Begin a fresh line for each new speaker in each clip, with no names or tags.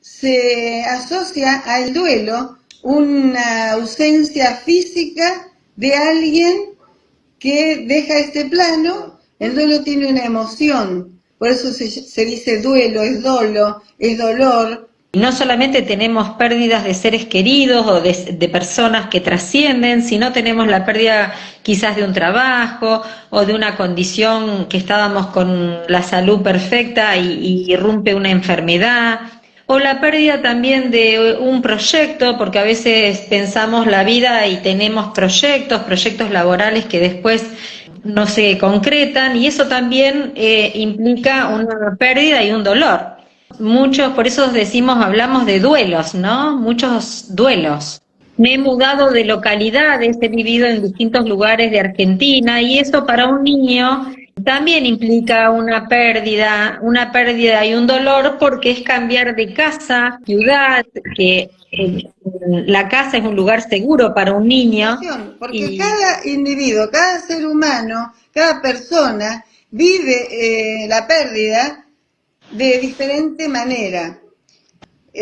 se asocia al duelo una ausencia física de alguien que deja este plano. El duelo tiene una emoción, por eso se dice duelo, es dolo, es dolor.
No solamente tenemos pérdidas de seres queridos o de personas que trascienden, sino tenemos la pérdida quizás de un trabajo o de una condición que estábamos con la salud perfecta y irrumpe una enfermedad, o la pérdida también de un proyecto, porque a veces pensamos la vida y tenemos proyectos laborales que después no se concretan, y eso también implica una pérdida y un dolor. Muchos, por eso decimos, hablamos de duelos, ¿no? Muchos duelos. Me he mudado de localidades, he vivido en distintos lugares de Argentina, y eso para un niño también implica una pérdida y un dolor, porque es cambiar de casa, ciudad, que la casa es un lugar seguro para un niño.
Porque
Y
cada individuo, cada ser humano, cada persona vive la pérdida de diferente manera.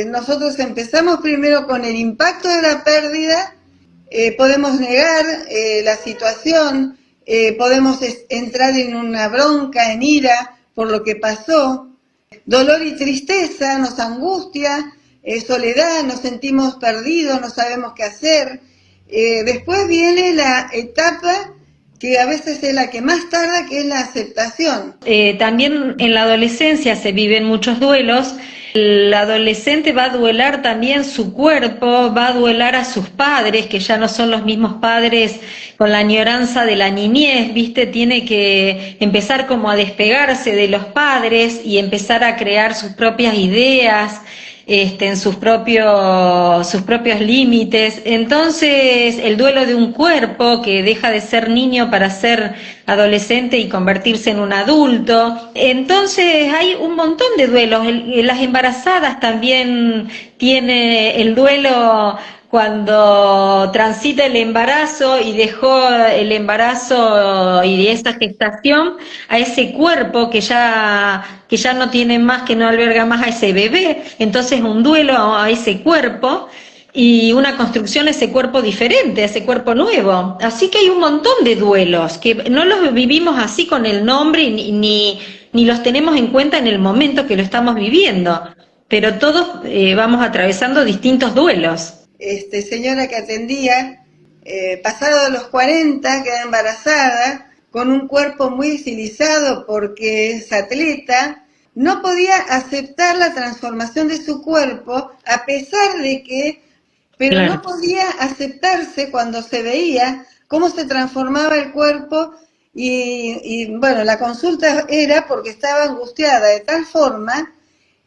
Nosotros empezamos primero con el impacto de la pérdida, podemos negar la situación, podemos entrar en una bronca, en ira por lo que pasó, dolor y tristeza, nos angustia, soledad, nos sentimos perdidos, no sabemos qué hacer. Después viene la etapa que a veces es la que más tarda, que es la aceptación.
También en la adolescencia se viven muchos duelos. El adolescente va a duelar también su cuerpo, va a duelar a sus padres, que ya no son los mismos padres, con la añoranza de la niñez, ¿viste? Tiene que empezar como a despegarse de los padres y empezar a crear sus propias ideas, en sus propios límites. Entonces, el duelo de un cuerpo que deja de ser niño para ser adolescente y convertirse en un adulto. Entonces, hay un montón de duelos. Las embarazadas también tiene el duelo cuando transita el embarazo y dejó el embarazo y esa gestación a ese cuerpo que ya no tiene más, que no alberga más a ese bebé. Entonces un duelo a ese cuerpo y una construcción a ese cuerpo diferente, a ese cuerpo nuevo. Así que hay un montón de duelos que no los vivimos así con el nombre ni los tenemos en cuenta en el momento que lo estamos viviendo, pero todos vamos atravesando distintos duelos.
Señora que atendía, pasado los 40, queda embarazada, con un cuerpo muy estilizado porque es atleta, no podía aceptar la transformación de su cuerpo, a pesar de que, pero
Claro.
no podía aceptarse cuando se veía cómo se transformaba el cuerpo y bueno, la consulta era porque estaba angustiada de tal forma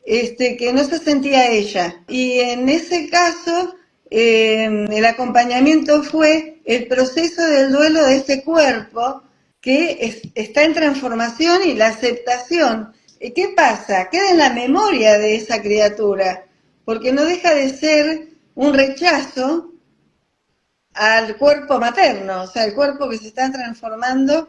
que no se sentía ella. Y en ese caso, el acompañamiento fue el proceso del duelo de ese cuerpo que está en transformación y la aceptación. ¿Qué pasa? Queda en la memoria de esa criatura, porque no deja de ser un rechazo al cuerpo materno, o sea, el cuerpo que se está transformando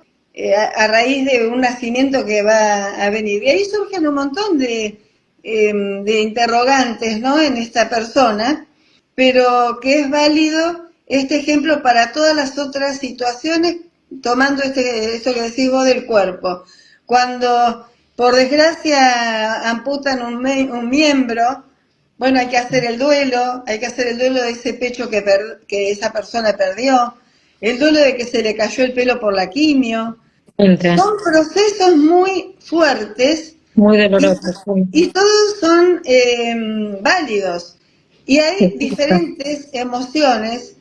a raíz de un nacimiento que va a venir. Y ahí surgen un montón de interrogantes, ¿no?, en esta persona, pero que es válido este ejemplo para todas las otras situaciones, tomando esto que decís vos del cuerpo. Cuando, por desgracia, amputan un miembro, bueno, hay que hacer el duelo de ese pecho que esa persona perdió, el duelo de que se le cayó el pelo por la quimio. Son procesos muy fuertes
Muy doloroso, sí.
y todos son válidos. Y hay diferentes emociones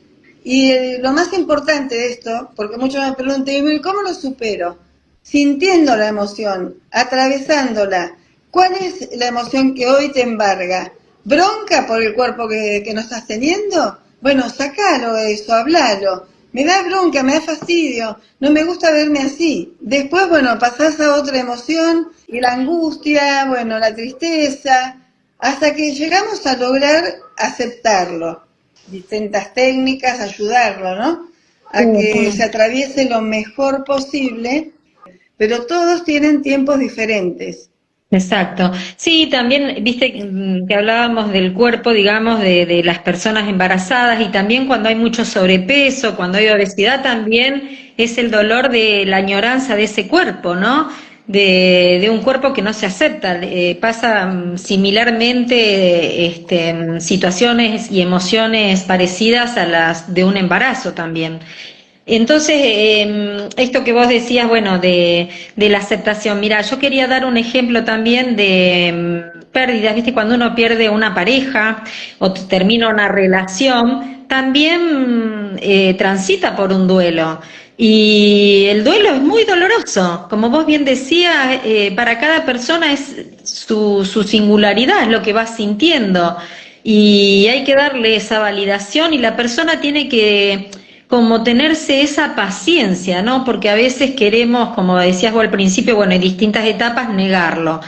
y lo más importante de esto, porque muchos me preguntan, ¿y cómo lo supero? Sintiendo la emoción, atravesándola. ¿Cuál es la emoción que hoy te embarga? ¿Bronca por el cuerpo que no estás teniendo? Bueno, sacalo eso, hablalo. Me da bronca, me da fastidio, no me gusta verme así. Después, bueno, pasás a otra emoción y la angustia, bueno, la tristeza, hasta que llegamos a lograr aceptarlo. Distintas técnicas, ayudarlo, ¿no? A que se atraviese lo mejor posible, pero todos tienen tiempos diferentes.
Exacto. Sí, también, viste que hablábamos del cuerpo, digamos, de las personas embarazadas y también cuando hay mucho sobrepeso, cuando hay obesidad, también es el dolor de la añoranza de ese cuerpo, ¿no? De un cuerpo que no se acepta. Pasa similarmente situaciones y emociones parecidas a las de un embarazo también. Entonces, esto que vos decías, bueno, de la aceptación, mira, yo quería dar un ejemplo también de pérdidas, ¿viste? Cuando uno pierde una pareja o termina una relación, también transita por un duelo. Y el duelo es muy doloroso, como vos bien decías, para cada persona es su singularidad, es lo que va sintiendo. Y hay que darle esa validación y la persona tiene que como tenerse esa paciencia, ¿no? Porque a veces queremos, como decías vos al principio, bueno, en distintas etapas negarlo,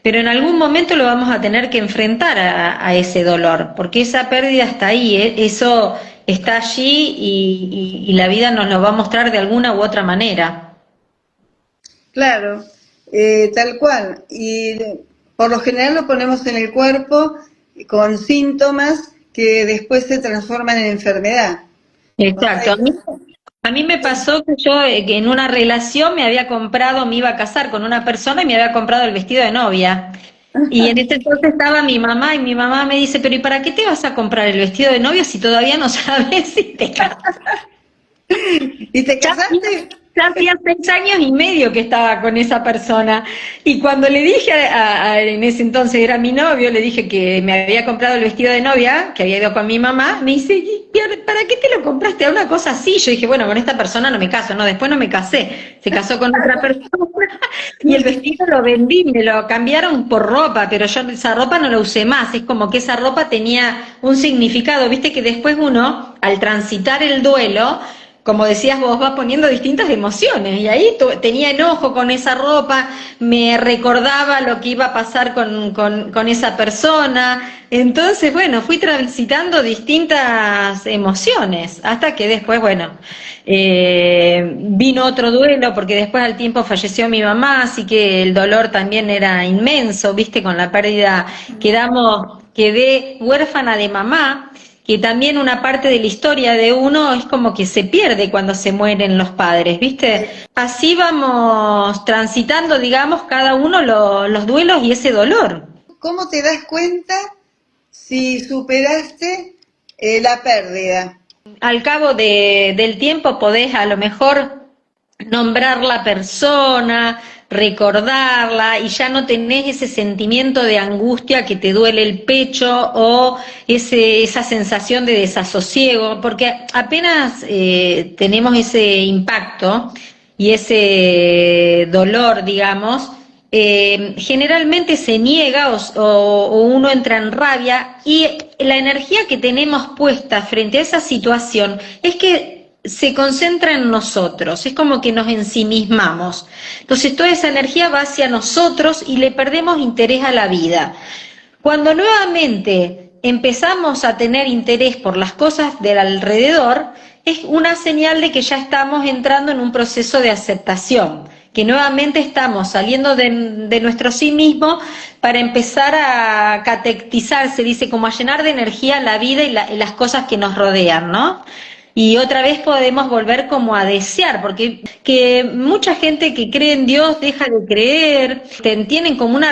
pero en algún momento lo vamos a tener que enfrentar a ese dolor, porque esa pérdida está ahí, eso está allí y la vida nos lo va a mostrar de alguna u otra manera.
Claro, tal cual. Y por lo general lo ponemos en el cuerpo con síntomas que después se transforman en enfermedad. O
Exacto.
sea,
A mí me pasó que yo que en una relación me había comprado, me iba a casar con una persona y me había comprado el vestido de novia. Y en ese entonces estaba mi mamá y mi mamá me dice, pero ¿y para qué te vas a comprar el vestido de novia si todavía no sabes si te casas?
¿y te
Ya hacía,
casaste?
ya hacía 6 años y medio que estaba con esa persona. Y cuando le dije, en ese entonces era mi novio, le dije que me había comprado el vestido de novia, que había ido con mi mamá, me dice, "¿Y para qué te lo compraste a una cosa así?" Yo dije, bueno, con esta persona no me caso, no, después no me casé. Se casó con otra persona y el vestido lo vendí, me lo cambiaron por ropa, pero yo esa ropa no la usé más. Es como que esa ropa tenía un significado. Viste que después uno, al transitar el duelo, como decías vos, vas poniendo distintas emociones y ahí tenía enojo con esa ropa, me recordaba lo que iba a pasar con esa persona, entonces bueno, fui transitando distintas emociones hasta que después, bueno, vino otro duelo porque después al tiempo falleció mi mamá, así que el dolor también era inmenso, viste, con la pérdida quedé huérfana de mamá, que también una parte de la historia de uno es como que se pierde cuando se mueren los padres, ¿viste? Así vamos transitando, digamos, cada uno los duelos y ese dolor.
¿Cómo te das cuenta si superaste la pérdida?
Al cabo del tiempo podés a lo mejor nombrar la persona, recordarla y ya no tenés ese sentimiento de angustia que te duele el pecho o esa sensación de desasosiego, porque apenas tenemos ese impacto y ese dolor, digamos, generalmente se niega o uno entra en rabia y la energía que tenemos puesta frente a esa situación es que se concentra en nosotros, es como que nos ensimismamos. Entonces toda esa energía va hacia nosotros y le perdemos interés a la vida. Cuando nuevamente empezamos a tener interés por las cosas del alrededor, es una señal de que ya estamos entrando en un proceso de aceptación, que nuevamente estamos saliendo de nuestro sí mismo para empezar a catequizar, se dice, como a llenar de energía la vida y las cosas que nos rodean, ¿no? Y otra vez podemos volver como a desear, porque que mucha gente que cree en Dios deja de creer, tienen como una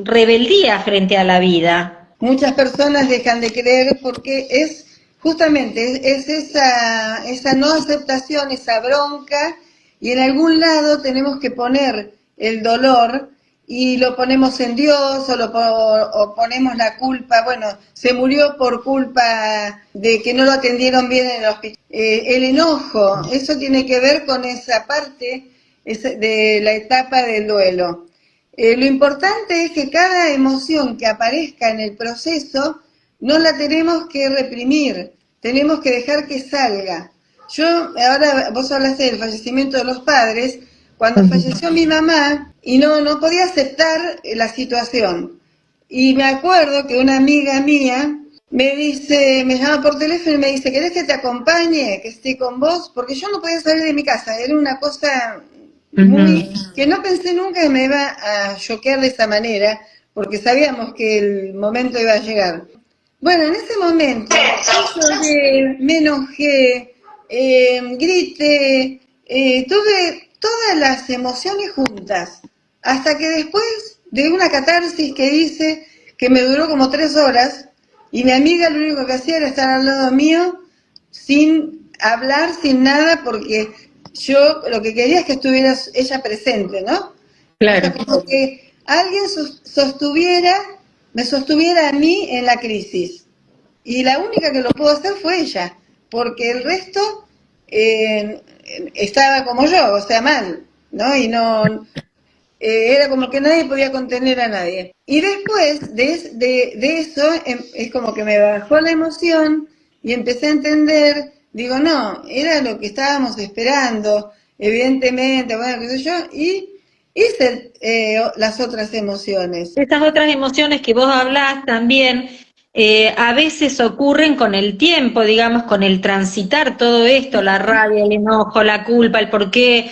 rebeldía frente a la vida.
Muchas personas dejan de creer porque es justamente es esa no aceptación, esa bronca, y en algún lado tenemos que poner el dolor y lo ponemos en Dios o ponemos la culpa, bueno, se murió por culpa de que no lo atendieron bien en el hospital. El enojo, eso tiene que ver con esa parte de la etapa del duelo. Lo importante es que cada emoción que aparezca en el proceso no la tenemos que reprimir, tenemos que dejar que salga. Yo, ahora vos hablaste del fallecimiento de los padres, cuando falleció mi mamá y no podía aceptar la situación. Y me acuerdo que una amiga mía me dice, me llama por teléfono y me dice, ¿querés que te acompañe, que esté con vos? Porque yo no podía salir de mi casa, era una cosa muy, que no pensé nunca que me iba a choquear de esa manera, porque sabíamos que el momento iba a llegar. Bueno, en ese momento yo lloré, me enojé, grité, tuve todas las emociones juntas, hasta que después de una catarsis que hice, que me duró como 3 horas, y mi amiga lo único que hacía era estar al lado mío, sin hablar, sin nada, porque yo lo que quería es que estuviera ella presente, ¿no? O sea,
Claro.
como que alguien me sostuviera a mí en la crisis. Y la única que lo pudo hacer fue ella, porque el resto estaba como yo, o sea, mal, ¿no? Y no, era como que nadie podía contener a nadie. Y después de eso, es como que me bajó la emoción y empecé a entender, digo, no, era lo que estábamos esperando, evidentemente, bueno, qué sé yo, y hice las otras emociones.
Estas otras emociones que vos hablás también a veces ocurren con el tiempo, digamos, con el transitar todo esto, la rabia, el enojo, la culpa, el por qué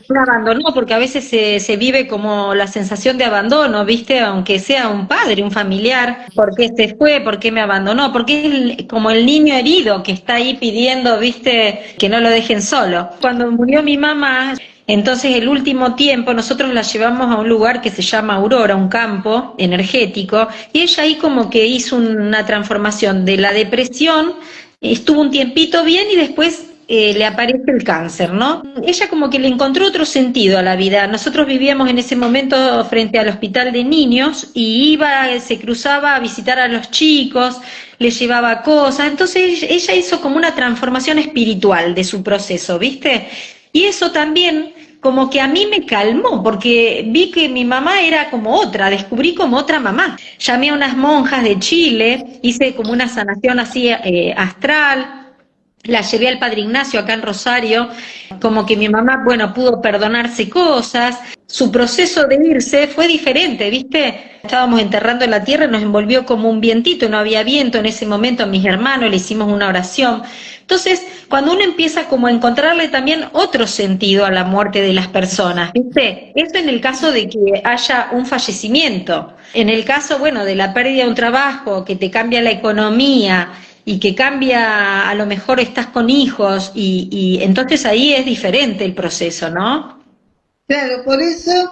me abandonó, porque a veces se vive como la sensación de abandono, ¿viste? Aunque sea un padre, un familiar, ¿por qué se fue? ¿Por qué me abandonó? Porque es como el niño herido que está ahí pidiendo, ¿viste? Que no lo dejen solo. Cuando murió mi mamá, entonces el último tiempo nosotros la llevamos a un lugar que se llama Aurora, un campo energético, y ella ahí como que hizo una transformación de la depresión, estuvo un tiempito bien y después le aparece el cáncer, ¿no? Ella como que le encontró otro sentido a la vida. Nosotros vivíamos en ese momento frente al hospital de niños y iba, se cruzaba a visitar a los chicos, les llevaba cosas, entonces ella hizo como una transformación espiritual de su proceso, ¿viste? Y eso también como que a mí me calmó, porque vi que mi mamá era como otra, descubrí como otra mamá. Llamé a unas monjas de Chile, hice como una sanación así astral, la llevé al Padre Ignacio acá en Rosario, como que mi mamá, bueno, pudo perdonarse cosas, su proceso de irse fue diferente, ¿viste? Estábamos enterrando la tierra y nos envolvió como un vientito, no había viento en ese momento a mis hermanos, le hicimos una oración. Entonces, cuando uno empieza como a encontrarle también otro sentido a la muerte de las personas, ¿viste? Esto en el caso de que haya un fallecimiento. En el caso, bueno, de la pérdida de un trabajo, que te cambia la economía, y que cambia, a lo mejor estás con hijos y entonces ahí es diferente el proceso, ¿no?
Claro, por eso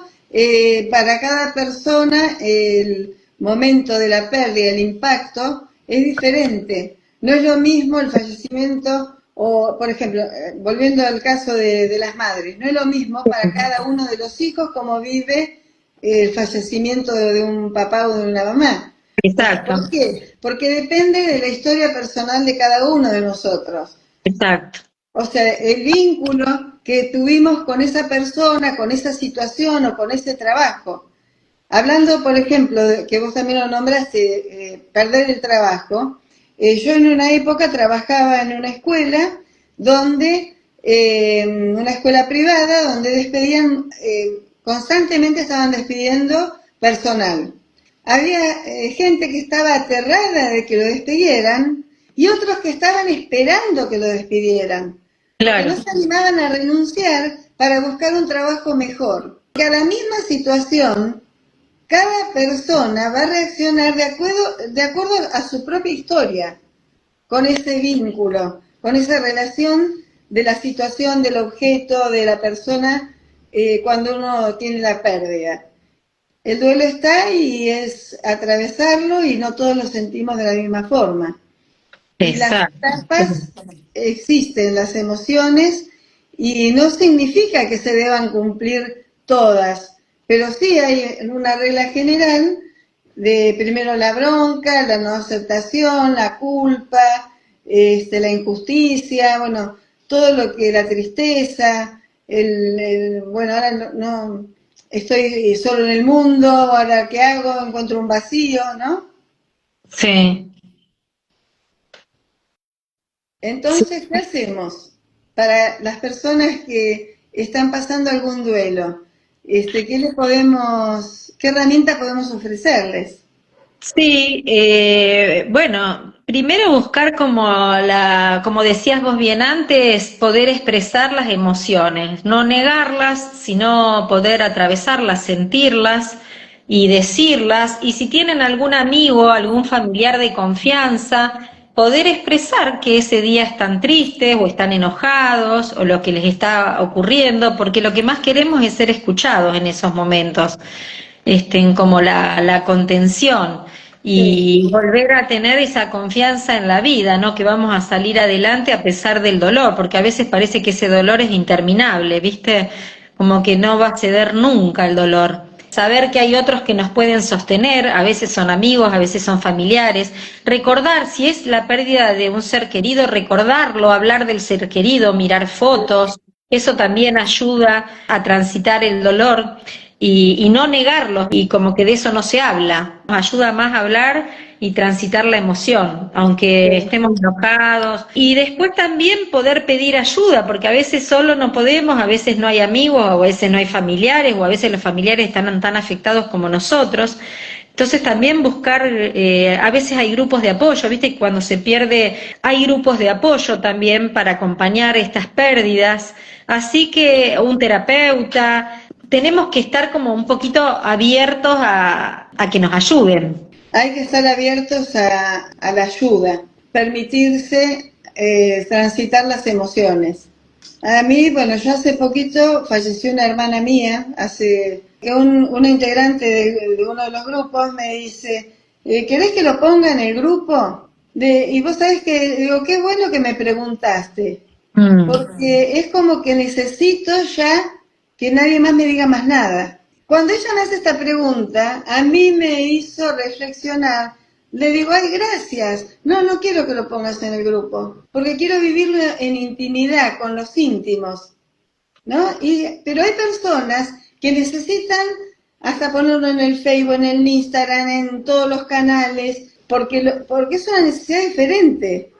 para cada persona el momento de la pérdida, el impacto, es diferente. No es lo mismo el fallecimiento, o por ejemplo, volviendo al caso de las madres, no es lo mismo para cada uno de los hijos como vive el fallecimiento de un papá o de una mamá. O sea,
Exacto,
¿por qué? Porque depende de la historia personal de cada uno de nosotros.
exacto.
O sea, el vínculo que tuvimos con esa persona, con esa situación o con ese trabajo. Hablando, por ejemplo, de, que vos también lo nombraste, perder el trabajo, yo en una época trabajaba en una escuela donde, una escuela privada, donde despedían, constantemente estaban despidiendo personal. Había gente que estaba aterrada de que lo despidieran y otros que estaban esperando que lo despidieran, porque
Claro,
no se animaban a renunciar para buscar un trabajo mejor. Que a la misma situación, cada persona va a reaccionar de acuerdo a su propia historia, con ese vínculo, con esa relación de la situación, del objeto, de la persona, cuando uno tiene la pérdida. El duelo está y es atravesarlo y no todos lo sentimos de la misma forma. Y las
exacto.
etapas existen, las emociones, y no significa que se deban cumplir todas, pero sí hay una regla general de primero la bronca, la no aceptación, la culpa, la injusticia, bueno, todo lo que la tristeza, bueno, ahora no, estoy solo en el mundo, ahora qué hago, encuentro un vacío, ¿no?
Sí. Sí.
Entonces, ¿qué hacemos para las personas que están pasando algún duelo? ¿Qué herramienta podemos ofrecerles?
Sí, bueno, Primero buscar como decías vos bien antes, poder expresar las emociones, no negarlas, sino poder atravesarlas, sentirlas y decirlas. Y si tienen algún amigo, algún familiar de confianza, poder expresar que ese día están tristes o están enojados o lo que les está ocurriendo, porque lo que más queremos es ser escuchados en esos momentos, como la contención
Sí.
y volver a tener esa confianza en la vida, ¿no? Que vamos a salir adelante a pesar del dolor, porque a veces parece que ese dolor es interminable, ¿viste? Como que no va a ceder nunca el dolor. Saber que hay otros que nos pueden sostener, a veces son amigos, a veces son familiares. Recordar, si es la pérdida de un ser querido, recordarlo, hablar del ser querido, mirar fotos, eso también ayuda a transitar el dolor y no negarlo, y como que de eso no se habla. Nos ayuda más a hablar y transitar la emoción, aunque
Sí.
estemos enojados. Y después también poder pedir ayuda, porque a veces solo no podemos, a veces no hay amigos, o a veces no hay familiares, o a veces los familiares están tan afectados como nosotros. Entonces también buscar, a veces hay grupos de apoyo, viste, cuando se pierde, hay grupos de apoyo también para acompañar estas pérdidas, así que un terapeuta, tenemos que estar como un poquito abiertos a que nos ayuden.
Hay que estar abiertos a la ayuda, permitirse transitar las emociones. A mí, bueno, yo hace poquito falleció una hermana mía, hace que una integrante de uno de los grupos me dice, ¿querés que lo ponga en el grupo? Y vos sabés que, digo, qué bueno que me preguntaste,
Mm.
porque es como que necesito ya que nadie más me diga más nada. Cuando ella me hace esta pregunta, a mí me hizo reflexionar. Le digo, ay, gracias. No, no quiero que lo pongas en el grupo, porque quiero vivirlo en intimidad, con los íntimos, ¿no? Pero hay personas que necesitan hasta ponerlo en el Facebook, en el Instagram, en todos los canales, porque es una necesidad diferente.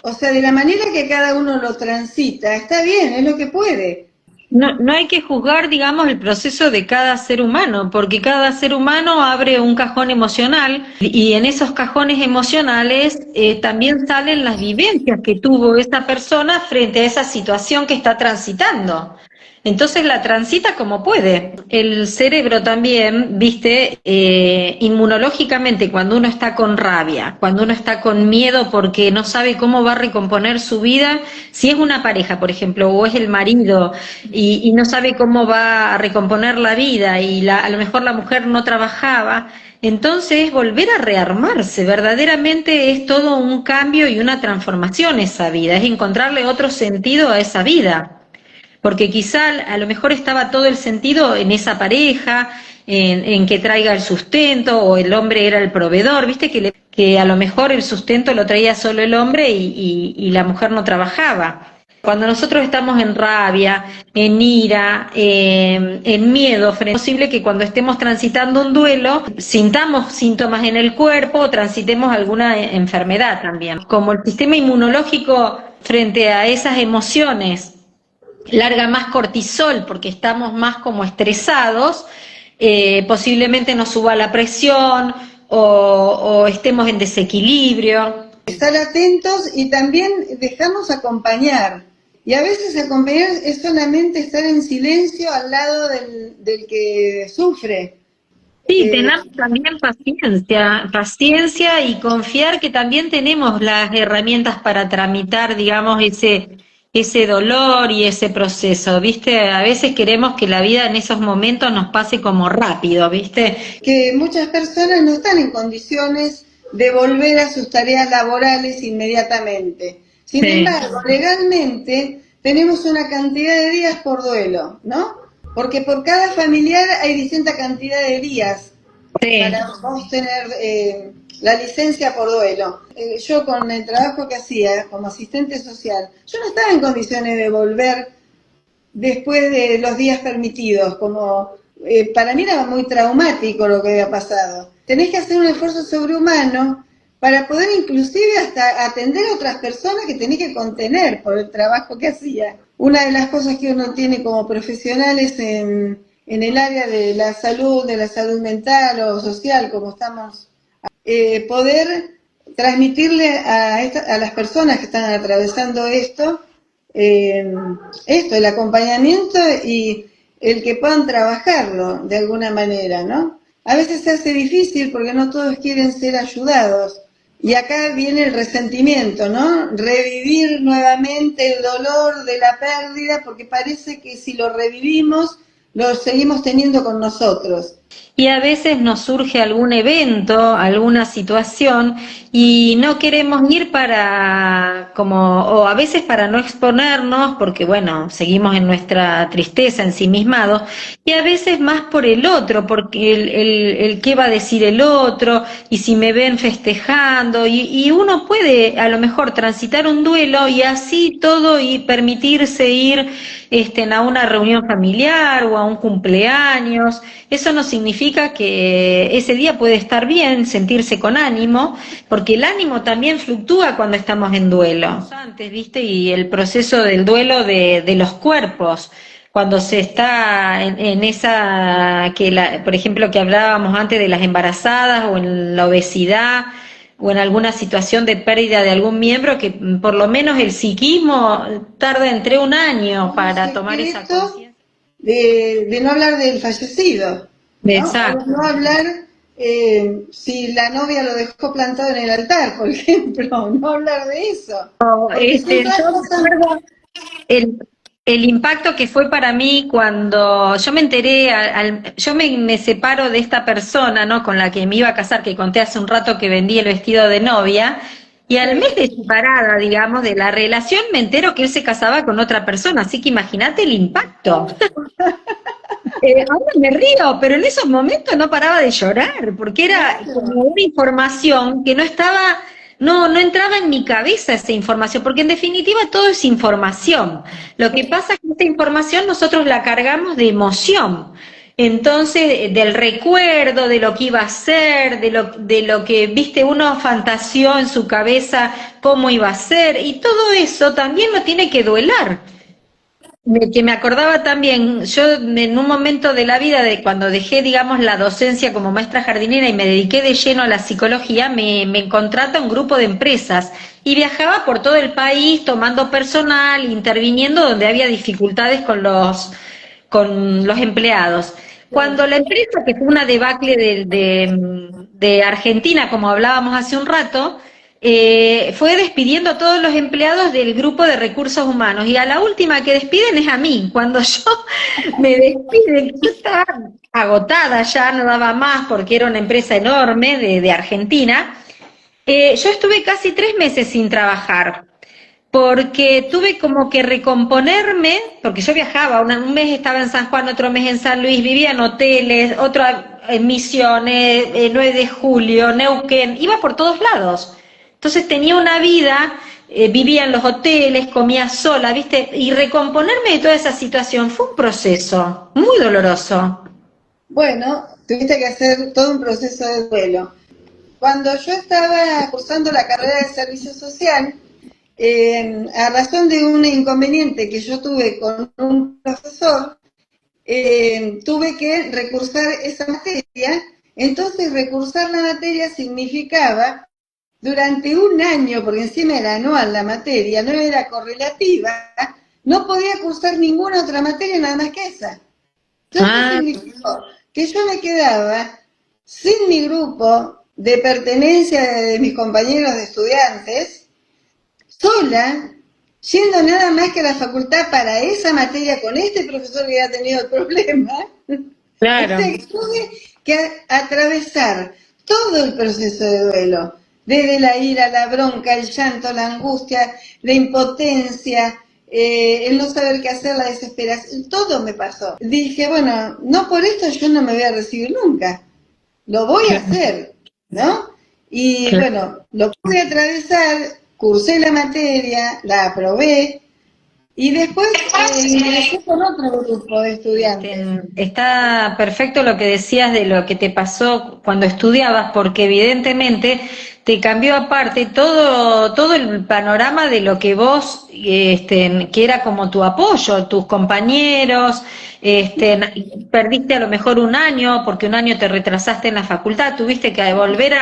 O sea, de la manera que cada uno lo transita, está bien, es lo que puede.
No, no hay que juzgar, digamos, el proceso de cada ser humano, porque cada ser humano abre un cajón emocional y en esos cajones emocionales también salen las vivencias que tuvo esa persona frente a esa situación que está transitando. Entonces la transita como puede. El cerebro también, viste, inmunológicamente, cuando uno está con rabia, cuando uno está con miedo porque no sabe cómo va a recomponer su vida, si es una pareja, por ejemplo, o es el marido, y no sabe cómo va a recomponer la vida, y a lo mejor la mujer no trabajaba, entonces volver a rearmarse, verdaderamente es todo un cambio y una transformación esa vida, es encontrarle otro sentido a esa vida porque quizá a lo mejor estaba todo el sentido en esa pareja, en que traiga el sustento, o el hombre era el proveedor, viste que a lo mejor el sustento lo traía solo el hombre y la mujer no trabajaba. Cuando nosotros estamos en rabia, en ira, en miedo, es posible que cuando estemos transitando un duelo, sintamos síntomas en el cuerpo o transitemos alguna enfermedad también. Como el sistema inmunológico frente a esas emociones larga más cortisol porque estamos más como estresados, posiblemente nos suba la presión o estemos en desequilibrio.
Estar atentos y también dejarnos acompañar. Y a veces acompañar es solamente estar en silencio al lado del que sufre.
Sí,
Eh,
tener también paciencia, paciencia y confiar que también tenemos las herramientas para tramitar, digamos, ese dolor y ese proceso, ¿viste? A veces queremos que la vida en esos momentos nos pase como rápido, ¿viste?
que muchas personas no están en condiciones de volver a sus tareas laborales inmediatamente. Sin
Sí,
embargo, legalmente tenemos una cantidad de días por duelo, ¿no? Porque por cada familiar hay distinta cantidad de días
sí.
para vos tener la licencia por duelo. Yo con el trabajo que hacía como asistente social, yo no estaba en condiciones de volver después de los días permitidos, como para mí era muy traumático lo que había pasado. Tenés que hacer un esfuerzo sobrehumano para poder inclusive hasta atender a otras personas que tenés que contener por el trabajo que hacía. Una de las cosas que uno tiene como profesionales en el área de la salud mental o social, como estamos, poder transmitirle a las personas que están atravesando esto, el acompañamiento y el que puedan trabajarlo de alguna manera, ¿no? A veces se hace difícil porque no todos quieren ser ayudados. Y acá viene el resentimiento, ¿no? Revivir nuevamente el dolor de la pérdida, porque parece que si lo revivimos, lo seguimos teniendo con nosotros.
Y a veces nos surge algún evento, alguna situación, y no queremos ir o a veces para no exponernos, porque bueno, seguimos en nuestra tristeza, ensimismados, y a veces más por el otro, porque el qué va a decir el otro, y si me ven festejando, y uno puede a lo mejor transitar un duelo y así todo y permitirse ir a una reunión familiar o a un cumpleaños. Eso no significa que ese día puede estar bien, sentirse con ánimo, porque el ánimo también fluctúa cuando estamos en duelo. Antes, ¿viste? Y el proceso del duelo de los cuerpos, cuando se está en esa, por ejemplo, que hablábamos antes de las embarazadas o en la obesidad, o en alguna situación de pérdida de algún miembro, que por lo menos el psiquismo tarda entre un año para tomar esa conciencia.
De no hablar del fallecido, ¿no?
Exacto.
O no hablar si la novia lo dejó plantado en el altar, por ejemplo, no hablar de eso.
Yo recuerdo el impacto que fue para mí cuando yo me enteré, yo me separo de esta persona, ¿no?, con la que me iba a casar, que conté hace un rato que vendí el vestido de novia, y al mes de separada, digamos, de la relación, me entero que él se casaba con otra persona, así que imagínate el impacto. Ahora me río, pero en esos momentos no paraba de llorar, porque era como una información que no entraba en mi cabeza esa información, porque en definitiva todo es información. Lo que pasa es que esta información nosotros la cargamos de emoción. Entonces, del recuerdo, de lo que iba a ser, de lo que, viste, uno fantaseó en su cabeza cómo iba a ser, y todo eso también lo tiene que duelar. Que me acordaba también, yo en un momento de la vida, de cuando dejé, digamos, la docencia como maestra jardinera y me dediqué de lleno a la psicología, me contrata un grupo de empresas y viajaba por todo el país tomando personal, interviniendo donde había dificultades con los empleados. Cuando la empresa, que fue una debacle de Argentina, como hablábamos hace un rato, fue despidiendo a todos los empleados del grupo de recursos humanos, y a la última que despiden es a mí. Cuando yo me despiden, yo estaba agotada, ya no daba más porque era una empresa enorme de Argentina. Yo estuve casi 3 meses sin trabajar, porque tuve como que recomponerme, porque yo viajaba, un mes estaba en San Juan, otro mes en San Luis, vivía en hoteles, otro en Misiones, 9 de Julio, Neuquén, iba por todos lados. Entonces tenía una vida, vivía en los hoteles, comía sola, ¿viste? Y recomponerme de toda esa situación fue un proceso muy doloroso.
Bueno, tuviste que hacer todo un proceso de duelo. Cuando yo estaba cursando la carrera de servicio social, a razón de un inconveniente que yo tuve con un profesor, tuve que recursar esa materia. Entonces recursar la materia significaba durante un año, porque encima era anual la materia, no era correlativa, no podía cursar ninguna otra materia nada más que esa. Entonces significó que yo me quedaba sin mi grupo de pertenencia de mis compañeros de estudiantes, sola, yendo nada más que a la facultad para esa materia con este profesor que había tenido el problema.
Claro.
Entonces, tuve que atravesar todo el proceso de duelo, desde la ira, la bronca, el llanto, la angustia, la impotencia, el no saber qué hacer, la desesperación, todo me pasó. Dije, bueno, no por esto yo no me voy a recibir nunca, lo voy a hacer, ¿no? Y bueno, lo pude atravesar, cursé la materia, la aprobé, y después ingresé con otro grupo de estudiantes.
Está perfecto lo que decías de lo que te pasó cuando estudiabas, porque evidentemente te cambió aparte todo el panorama de lo que vos, que era como tu apoyo, tus compañeros, perdiste a lo mejor un año, porque un año te retrasaste en la facultad, tuviste que volver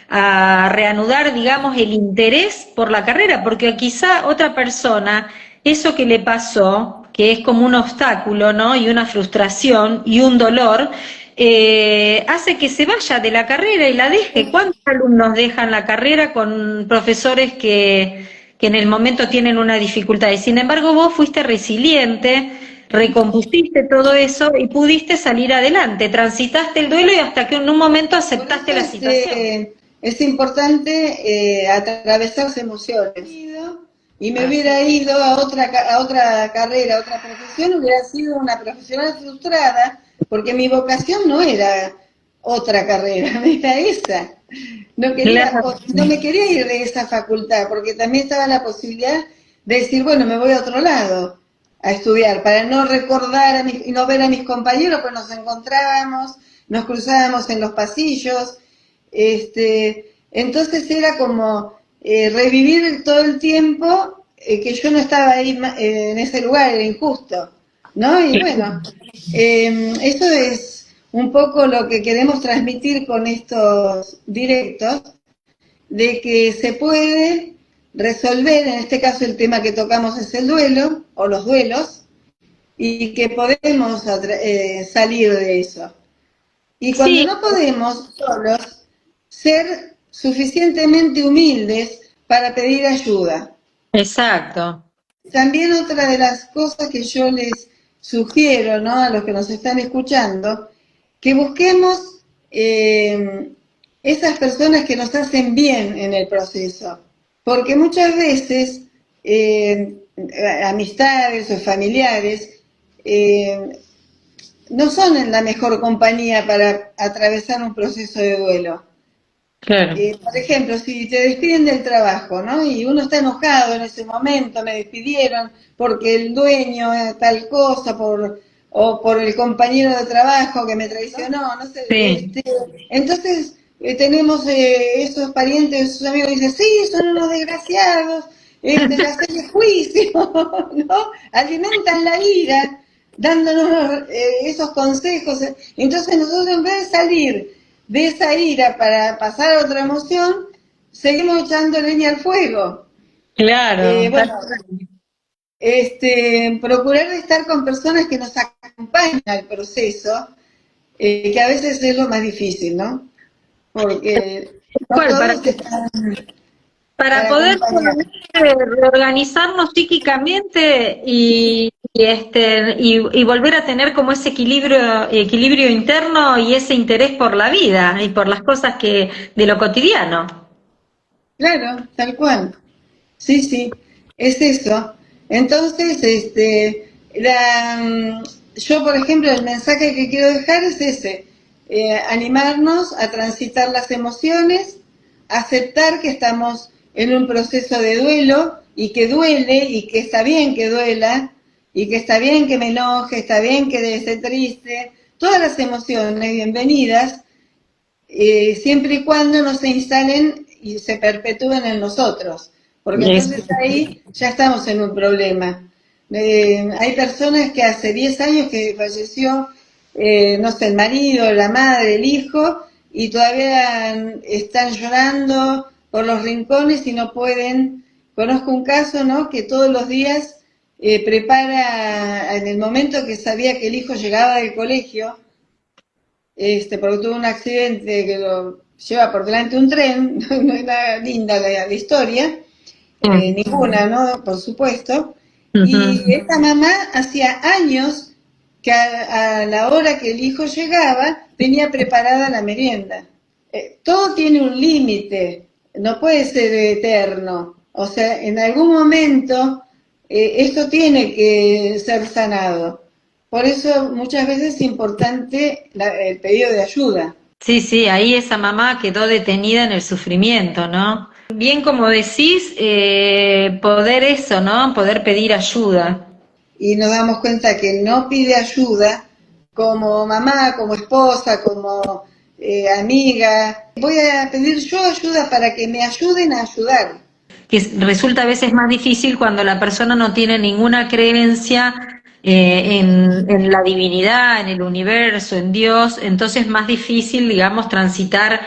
a reanudar, digamos, el interés por la carrera, porque quizá otra persona, eso que le pasó, que es como un obstáculo, ¿no? Y una frustración y un dolor, hace que se vaya de la carrera y la deje. ¿Cuántos alumnos dejan la carrera con profesores que en el momento tienen una dificultad? Y sin embargo vos fuiste resiliente, recompusiste todo eso y pudiste salir adelante, transitaste el duelo y hasta que en un momento
Por eso
aceptaste la situación.
es importante atravesar las emociones. Y me hubiera ido a otra carrera, a otra profesión, hubiera sido una profesional frustrada, porque mi vocación no era otra carrera, era esa.
Claro.
No me quería ir de esa facultad, porque también estaba la posibilidad de decir, bueno, me voy a otro lado a estudiar, para no recordar y no ver a mis compañeros, pues nos encontrábamos, nos cruzábamos en los pasillos, entonces era como revivir todo el tiempo que yo no estaba ahí en ese lugar, era injusto, ¿no? Y bueno, eso es un poco lo que queremos transmitir con estos directos, de que se puede resolver, en este caso el tema que tocamos es el duelo, o los duelos, y que podemos salir de eso. Y cuando
Sí,
no podemos solos, ser suficientemente humildes para pedir ayuda.
exacto.
También otra de las cosas que yo les sugiero, ¿no?, a los que nos están escuchando, que busquemos esas personas que nos hacen bien en el proceso, porque muchas veces amistades o familiares no son en la mejor compañía para atravesar un proceso de duelo.
Claro.
Por ejemplo, si te despiden del trabajo, ¿no? Y uno está enojado en ese momento, me despidieron porque el dueño tal cosa, o por el compañero de trabajo que me traicionó, no sé.
Sí.
Entonces tenemos esos parientes, esos amigos que dicen, sí, son unos desgraciados, hacerle juicio, ¿no? Alimentan la ira, dándonos esos consejos. Entonces nosotros, en vez de salir de esa ira para pasar a otra emoción, seguimos echando leña al fuego.
Claro,
Bueno, procurar de estar con personas que nos acompañen al proceso, que a veces es lo más difícil, ¿no? Porque no
¿cuál?
todos están
Para
para
poder
acompañar.
reorganizarnos psíquicamente y volver a tener como ese equilibrio interno y ese interés por la vida y por las cosas de lo cotidiano.
Claro, tal cual. Sí, sí, es eso. Entonces, yo, por ejemplo, el mensaje que quiero dejar es ese, animarnos a transitar las emociones, aceptar que estamos en un proceso de duelo y que duele y que está bien que duela y que está bien que me enoje, está bien que esté triste, todas las emociones bienvenidas, siempre y cuando no se instalen y se perpetúen en nosotros, porque
Es-
entonces ahí ya estamos en un problema. Hay personas que hace 10 años que falleció, no sé, el marido, la madre, el hijo, y todavía están llorando por los rincones y no pueden. Conozco un caso, ¿no?, que todos los días prepara, en el momento que sabía que el hijo llegaba del colegio, porque tuvo un accidente que lo lleva por delante un tren, no era linda la historia, ninguna, ¿no?, por supuesto, y
Ujú.
esta mamá hacía años que a la hora que el hijo llegaba tenía preparada la merienda. Todo tiene un límite, no puede ser eterno, o sea, en algún momento esto tiene que ser sanado. Por eso muchas veces es importante el pedido de ayuda.
Sí, sí, ahí esa mamá quedó detenida en el sufrimiento, ¿no? Bien como decís, poder eso, ¿no? Poder pedir ayuda.
Y nos damos cuenta que no pide ayuda como mamá, como esposa, como amiga. Voy a pedir yo ayuda para que me ayuden a ayudar.
Que resulta a veces más difícil cuando la persona no tiene ninguna creencia en la divinidad, en el universo, en Dios, entonces es más difícil, digamos, transitar,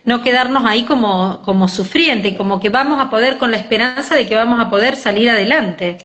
no quedarnos ahí como sufriente, como que vamos a poder, con la esperanza de que vamos a poder salir adelante.